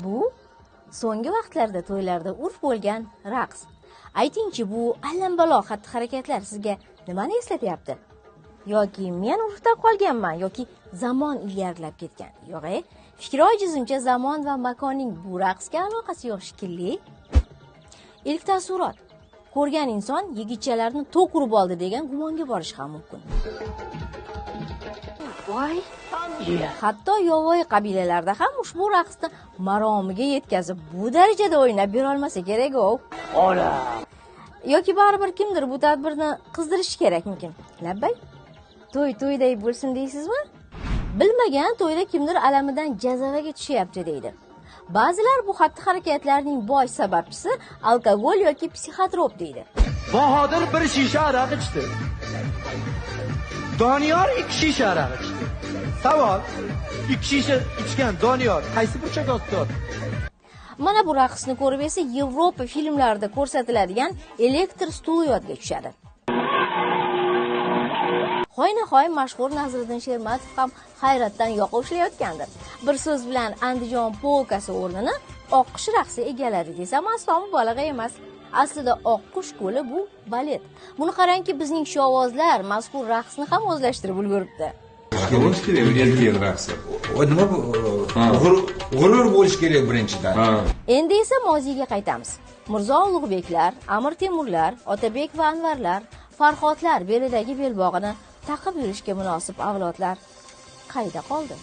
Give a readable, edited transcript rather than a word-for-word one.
Bu so'nggi vaqtlarda to'ylarda urf bo'lgan raqs. Aytingchi, bu allambalo xatti-harakatlar sizga nimani eslatyapti? Yoki men urfdan qolganman, yoki zamon ilgarilab ketgan. Yo'q, fikri ojizimcha zamon va makonning bu raqsga aloqasi yo'q shekilli. Ilk taassurot: ko'rgan inson yigitchalarni to'q urib oldi degan gumonga borish ham mumkin. Voy, hatto yovvoyi qabilalarda ham ushbu raqsni maromiga yetkazib, bu darajada o'ynab bera olmasa kerak-ku. Ola. Yoki baribir kimdir bu tadbirni qizdirishi kerakmikin. Labbay. To'yday bo'lsin deysizmi? Bilmagan to'yda kimdir alamidan jazavaga tushyapti deydi. Ba'zilar bu xatti-harakatlarning bosh sababchisi alkogol yoki psixotrop deydi. Bahodir bir shisha aroq ichdi. Doniyor 2 shisha aroq ichdi. Savol: 2 shisha ichgan Doniyor qaysi burchakka o'tdi? Mana bu raqsni ko'rib esa Yevropa filmlarida ko'rsatiladigan elektr stul yodga tushadi. Hoynahoy mashhur Nazriddin Shermatov ham hayratdan yoqa ushlayotgandir. Bir so'z bilan Andijon polkasi o'rnini Oqqush raqsi egalladi desam aslo mubolag'a emas. Aslida Oqqush ko'li bu balet. Buni qarangki, bizning shovozlar mazkur raqsni ham o'zlashtirib ulguribdi. Erkak raqsi. Nima bu? G'urur bo'lish kerak birinchidan. Endi esa moziyga qaytamiz. Mirzo Ulug'beklar, Amir Temurlar, Otabek va Anvarlar, Farhodlar belidagi belbog'ini taqib yurishga munosib avlodlar qayda qoldi?